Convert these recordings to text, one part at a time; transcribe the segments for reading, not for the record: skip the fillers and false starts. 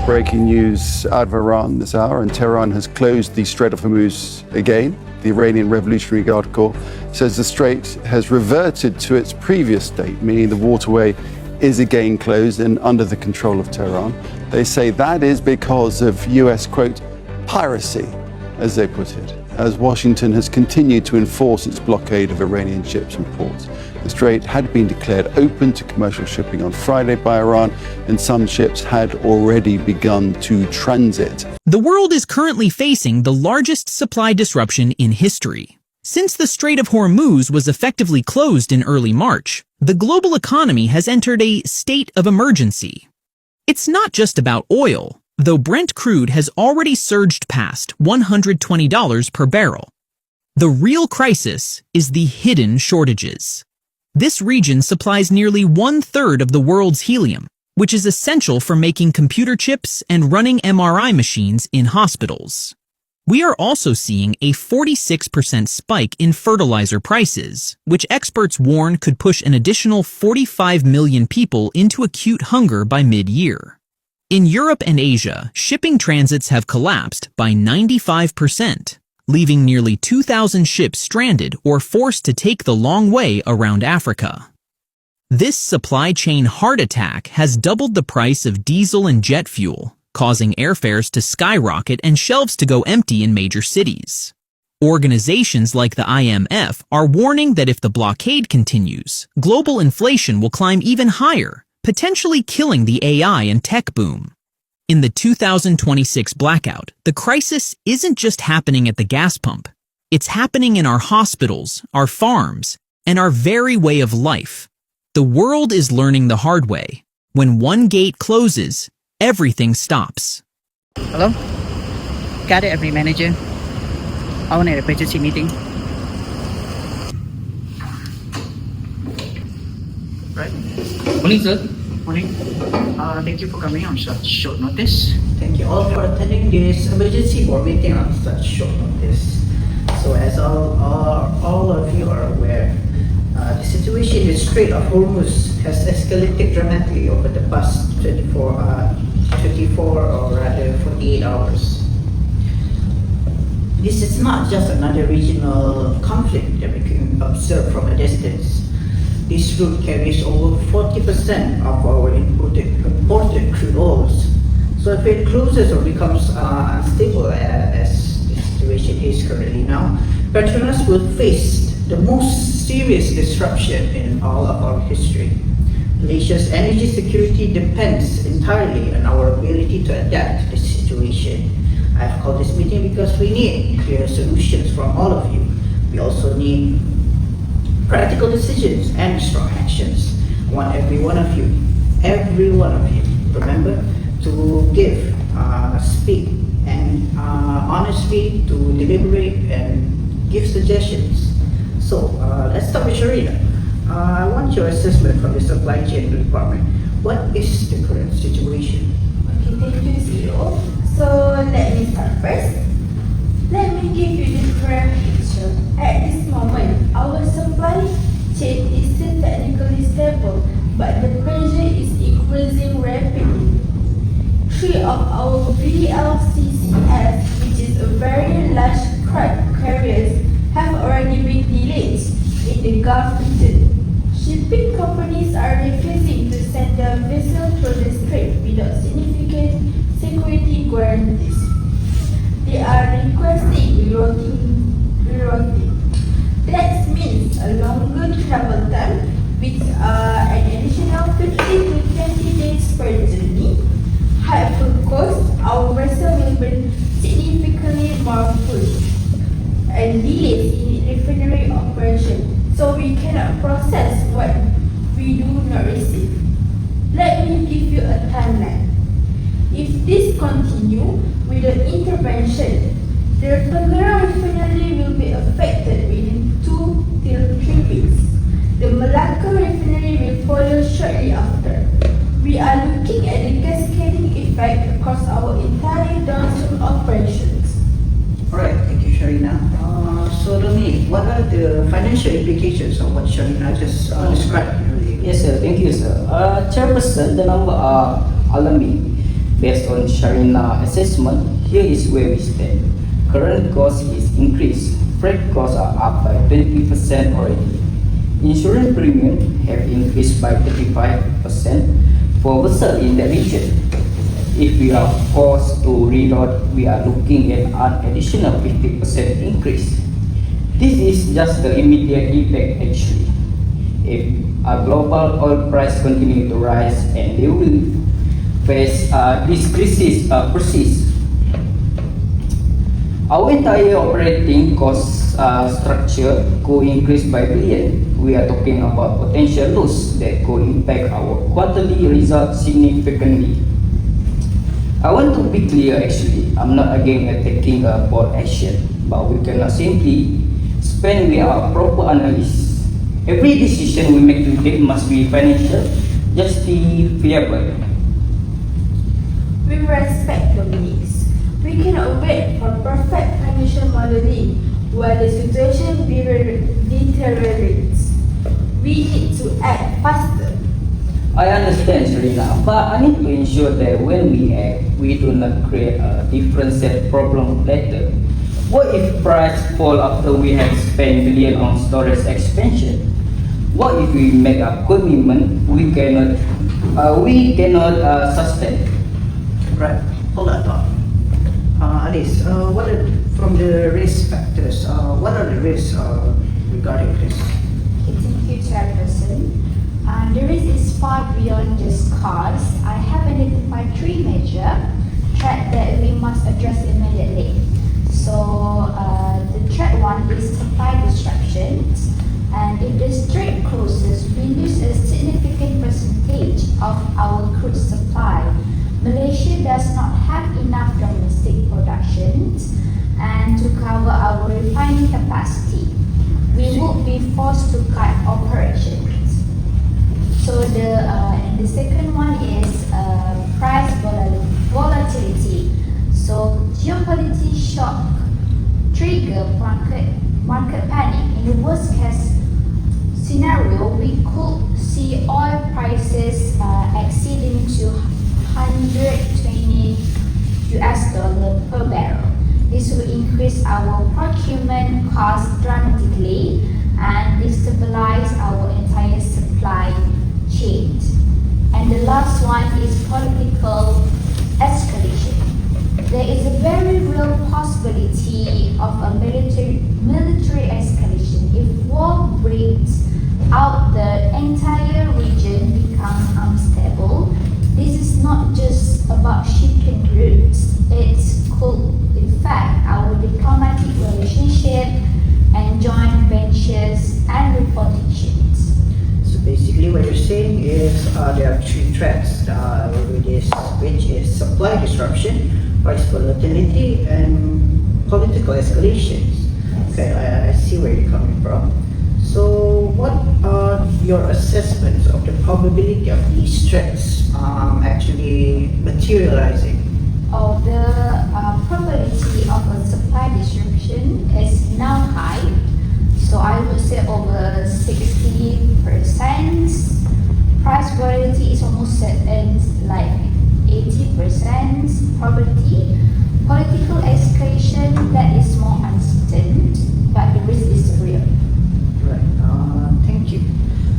have breaking news out of Iran this hour, and Tehran has closed the Strait of Hormuz again. The Iranian Revolutionary Guard Corps says the strait has reverted to its previous state, meaning the waterway is again closed and under the control of Tehran. They say that is because of US, quote, piracy, as they put it, as Washington has continued to enforce its blockade of Iranian ships and ports. The strait had been declared open to commercial shipping on Friday by Iran, and some ships had already begun to transit. The world is currently facing the largest supply disruption in history. Since the Strait of Hormuz was effectively closed in early March, the global economy has entered a state of emergency. It's not just about oil, though Brent crude has already surged past $120 per barrel. The real crisis is the hidden shortages. This region supplies nearly 1/3 of the world's helium, which is essential for making computer chips and running MRI machines in hospitals. We are also seeing a 46% spike in fertilizer prices, which experts warn could push an additional 45 million people into acute hunger by mid-year. In Europe and Asia, shipping transits have collapsed by 95%, leaving nearly 2,000 ships stranded or forced to take the long way around Africa. This supply chain heart attack has doubled the price of diesel and jet fuel, causing airfares to skyrocket and shelves to go empty in major cities. Organizations like the IMF are warning that if the blockade continues, global inflation will climb even higher, potentially killing the AI and tech boom. In the 2026 blackout, the crisis isn't just happening at the gas pump. It's happening in our hospitals, our farms, and our very way of life. The world is learning the hard way. When one gate closes, everything stops. Hello? Got it, every manager. I want an emergency meeting. Right. Morning, sir. Morning. Thank you for coming on such short notice. Thank you all for attending this emergency board meeting on such short notice. So as all of you are aware, the situation in the Strait of Hormuz has escalated dramatically over the past 24 or rather 48 hours. This is not just another regional conflict that we can observe from a distance. This route carries over 40% of our imported crude oils. So if it closes or becomes unstable as the situation is currently now, Petronas will face the most serious disruption in all of our history. Malaysia's energy security depends entirely on our ability to adapt to this situation. I've called this meeting because we need clear solutions from all of you. We also need practical decisions and strong actions. I want every one of you, remember to give, speak, and honestly to deliberate and give suggestions. So let's start with Sharina. I want your assessment from the supply chain department. What is the current situation? Okay, thank you, CEO. So let me start first. Let me give you the current picture. At this moment, our supply chain is still technically stable, but the pressure is increasing rapidly. 3 of our VLCCs, which is a very large craft carriers, have already been delayed in the Gulf region. Shipping companies are refusing to send their vessels through the strait without significant security guarantees. They are requesting rerouting. That means a longer travel time, with an additional 15 to 20 days per journey. High fuel cost, our vessel will be significantly more full, and delays in refinery operation, so we cannot process what we do not receive. Let me give you a timeline. If this continues without intervention, the Tangerang refinery will be affected within 2 till 3 weeks. The Malacca refinery will follow shortly after. We are looking at the cascading effect across our entire downstream operations. Alright, thank you, Sharina. So Dominic, what are the financial implications of what Sharina just described earlier? Yes, sir. Thank you, sir. Chairperson, the number are alarming. Based on Sharina assessment, here is where we stand. Current cost is increased. Freight costs are up by 20% already. Insurance premium have increased by 35% for vessels in the region. If we are forced to reload, we are looking at an additional 50% increase. This is just the immediate effect actually. If a global oil price continue to rise and they will face this crisis persist, our entire operating cost structure could increase by billion. We are talking about potential loss that could impact our quarterly results significantly. I want to be clear actually, I'm not against taking a bold action, but we cannot simply spend without proper analysis. Every decision we make today must be financial, justifiable. We respect your needs. We cannot wait for perfect financial modeling while the situation deteriorates. We need to act faster. I understand, Serena, but I need to ensure that when we act, we do not create a different set problem later. What if price fall after we have spent billion on storage expansion? What if we make a commitment we cannot sustain? Right. Hold on, Tom. Alice, from the risk factors, what are the risks regarding this? Okay, thank you, Chairperson. The risk is far beyond just cost. I have identified 3 major threats that we must address immediately. So, the threat one is supply disruptions. And if the strait closes, we lose a significant percentage of our crude supply. Malaysia does not have enough domestic production and to cover our refining capacity. We would be forced to cut operations. So the second one is price volatility. So geopolitical shock trigger market panic. In the worst case scenario, we could see oil prices exceeding to $120 per barrel. This will increase our procurement costs dramatically and destabilize our entire supply chain. And the last one is political escalation. There is a very real possibility of a military escalation. If war breaks out, the entire region becomes unstable. This is not just about shipping routes. It could affect our diplomatic relationship and joint ventures and reputations. So basically what you're saying is there are 3 threats, which is supply disruption, price volatility, and political escalations. Okay, I see where you're coming from. So what are your assessments of the probability of these threats actually materializing? The probability of a supply disruption is now high. So I would say over 60%. Price volatility is almost at like 80% probability. Political escalation, that is more uncertain, but the risk is real. Right. Thank you.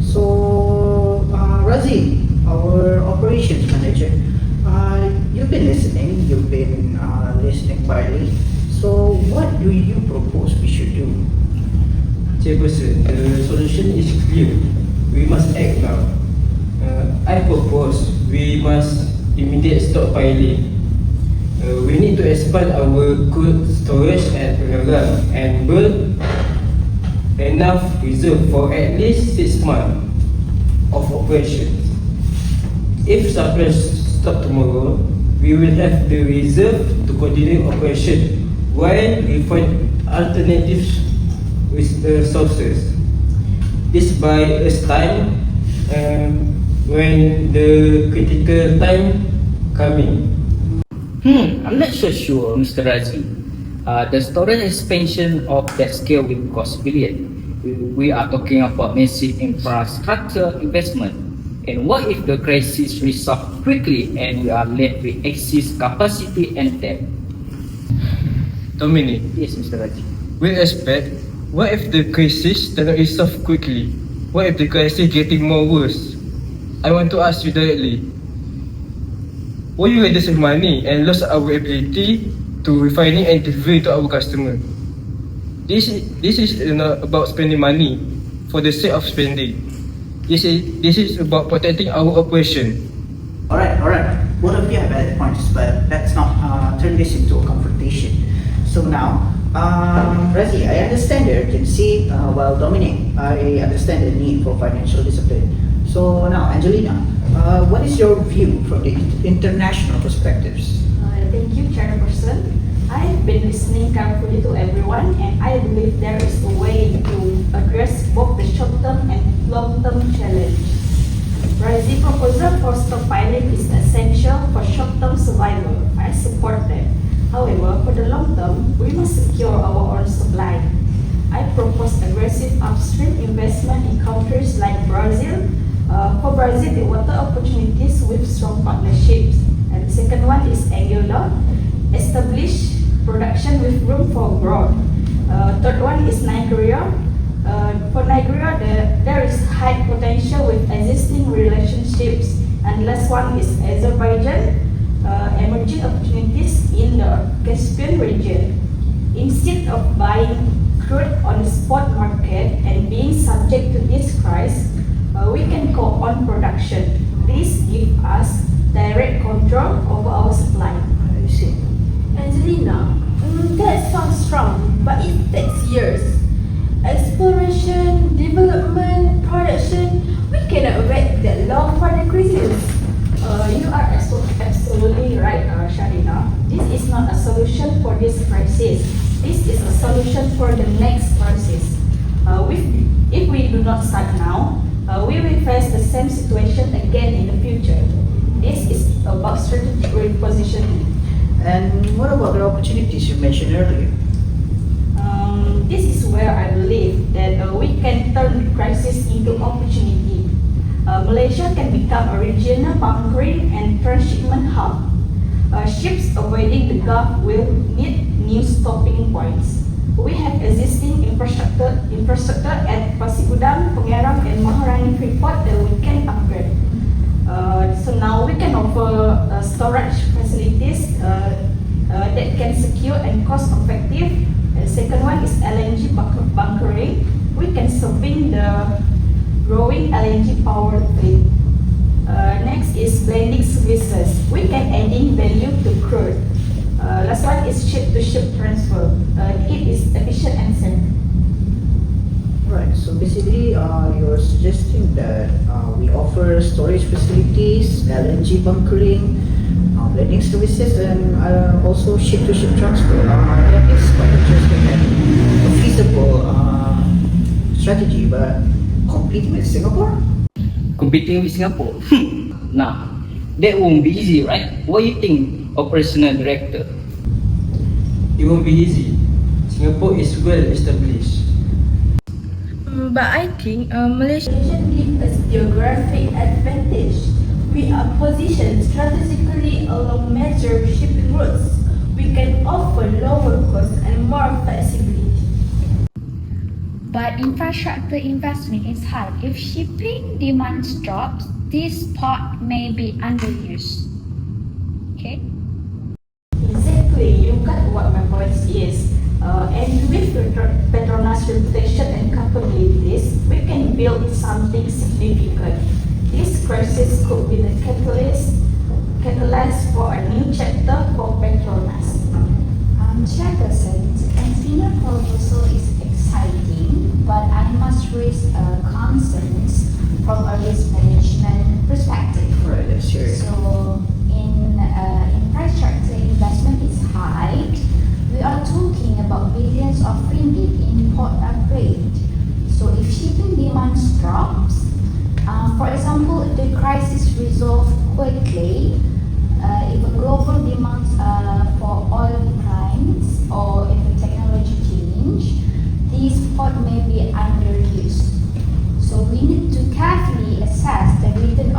So, Razi, our operations manager, you've been listening. Quietly. So, what do you propose we should do? Chairperson, the solution is clear. We must act now. I propose we must immediate stockpiling. We need to expand our crude storage at Petronas and build enough reserve for at least 6 months of operations. If supply stop tomorrow, we will have the reserve to continue operation while we find alternatives with the sources. This buys us time when the critical time coming. I'm not so sure, Mr. Razi. The storage expansion of that scale will cost billion. We are talking about massive infrastructure investment. And what if the crisis resolves quickly and we are left with excess capacity and debt? Dominic, Yes, Mr. Raji. we expect, what if the crisis doesn't resolve quickly? What if the crisis getting more worse? I want to ask you directly. Will you rather save money and lose our ability to refining and delivery to our customer? This is not about spending money for the sake of spending. This is about protecting our operation. Alright. Both of you have valid points, but let's not turn this into a confrontation. So now, Razi, I understand the urgency, while Dominic, I understand the need for financial discipline. So now, Angelina, what is your view from the international perspectives? Thank you, Chairperson. I've been listening carefully to everyone, and I believe there is a way to address both the short-term and long-term challenge. Rising proposal for stockpiling is essential for short-term survival. I support that. However, for the long term, we must secure our own supply. I propose aggressive upstream investment in countries like Brazil. For Brazil, the water opportunities with strong partnerships. And the second one is Angola. Establish production with room for growth. Third one is Nigeria. For Nigeria, there is high potential with existing relationships. And last one is Azerbaijan. Emerging opportunities in the Caspian region. Instead of buying crude on the spot market and being subject to this price, we can go on production. This gives us direct control over our supply. I see. Angelina, that sounds strong, but it takes years. Exploration, development, production, we cannot wait that long for the crisis. You are absolutely right, Sharina. This is not a solution for this crisis. This is a solution for the next crisis. If we do not start now, we will face the same situation again in the future. This is about strategic repositioning. And what about the opportunities you mentioned earlier? This is where I believe that we can turn the crisis into opportunity. Malaysia can become a regional bunkering and transshipment hub. Ships avoiding the Gulf will need new stopping points. We have existing infrastructure at Pasigudang, Pengerang, and Maharani Freeport that we can upgrade. So now we can offer storage facilities that can secure and cost effective. The second one is LNG bunkering. We can serving the growing LNG power fleet. Next is blending services. We can adding value to crude. Last one is ship-to-ship transfer. It is efficient and safe. Right, so basically you're suggesting that we offer storage facilities, LNG bunkering, blending services, and also ship-to-ship transfer. That is quite interesting and a feasible strategy, but competing with Singapore? Competing with Singapore? Nah, that won't be easy, right? What do you think, operational director? It won't be easy. Singapore is well established. But I think Malaysia gives us geographic advantage. We are positioned strategically along major shipping routes. We can offer lower costs and more flexibility. But infrastructure investment is high. If shipping demand drops, this port may be underused. Okay? Exactly, you got what my point is. And with Petronas reputation and capabilities, we can build something significant. This crisis could be the catalyst for a new chapter for Petronas. Chairperson, Angelina proposal is exciting, but I must raise concerns from a risk management perspective. Right, let's hear it. So, in infrastructure investment is high. We are talking about billions of ringgit in port upgrade. So, if shipping demand drops, for example, if the crisis resolves quickly, if a global demand for oil declines, or if the technology change, these ports may be underused. So we need to carefully assess the return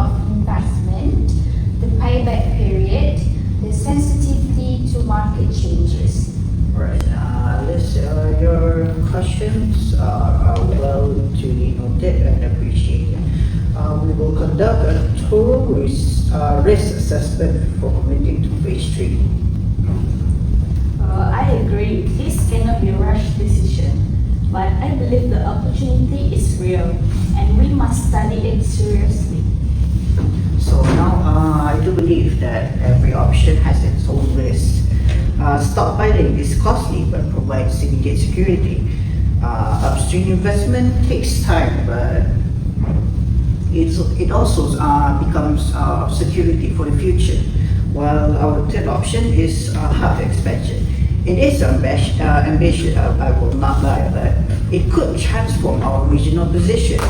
will conduct a thorough risk assessment before committing to phase 3. I agree. This cannot be a rushed decision, but I believe the opportunity is real and we must study it seriously. So now I do believe that every option has its own risk. Stockpiling is costly but provides immediate security. Upstream investment takes time, but it also becomes security for the future. While our third option is hub expansion. It is ambitious, I will not lie, but it could transform our regional position.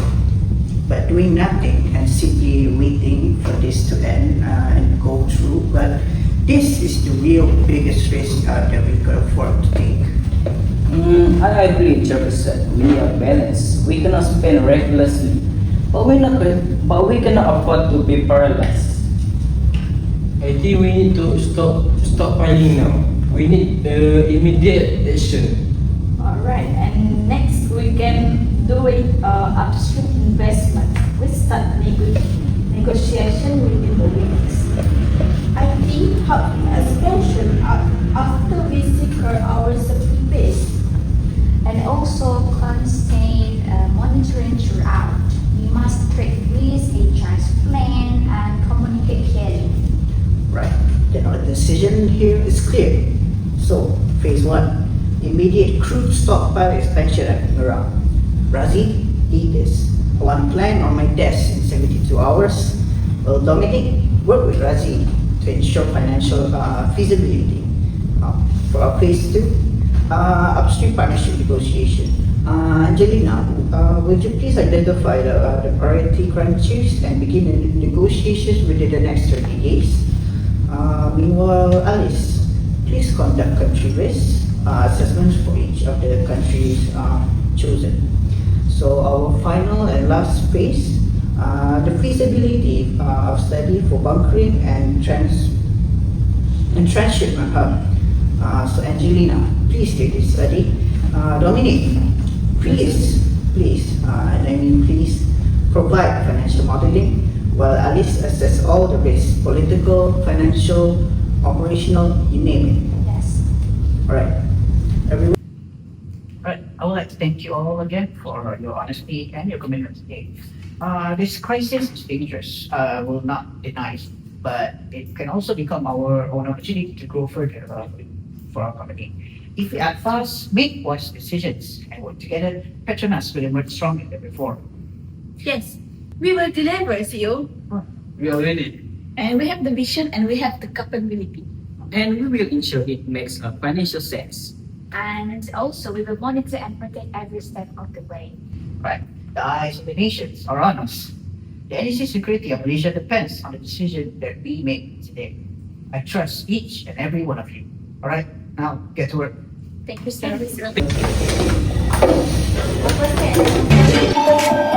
But doing nothing and simply waiting for this to end and go through, but this is the real biggest risk that we could afford to take. I agree, Jefferson. We need a balance. We cannot spend recklessly, but we cannot afford to be paralyzed. I think we need to stop stockpiling now. We need immediate action. Alright, and next we can do it upstream investment. We start negotiation within the weeks. I think hub expansion after we secure our supply base. And also constant monitoring throughout. We must track risk, HR's plan, and communicate clearly. Right. Then our decision here is clear. So, phase 1, immediate crude stockpile expansion at Merah. Razi, lead this. I want a plan on my desk in 72 hours. Well, Dominic, work with Razi to ensure financial feasibility. For our phase 2, upstream partnership negotiation. Angelina, would you please identify the priority crunches and begin the negotiations within the next 30 days? Meanwhile, Alice, please conduct country risk assessments for each of the countries chosen. So our final and last phase, the feasibility of study for bunkering and transshipment hub. So Angelina, please take this study. Dominic, please, please provide financial modeling while Alice assess all the risks, political, financial, operational, you name it. Yes. Alright, everyone. Alright, I would like to thank you all again for your honesty and your commitment today. This crisis is dangerous, I will not deny it, but it can also become our own opportunity to grow further for our company. If we act fast, make wise decisions, and work together, Petronas will emerge stronger than before. Yes, we will deliver, CEO. We are ready, And we have the vision and we have the capability. And we will ensure it makes a financial sense. And also, we will monitor and protect every step of the way. Right, the eyes of the nations are on us. The energy security of Malaysia depends on the decision that we make today. I trust each and every one of you. Alright, now get to work. Thank you, sir. Thank you, sir.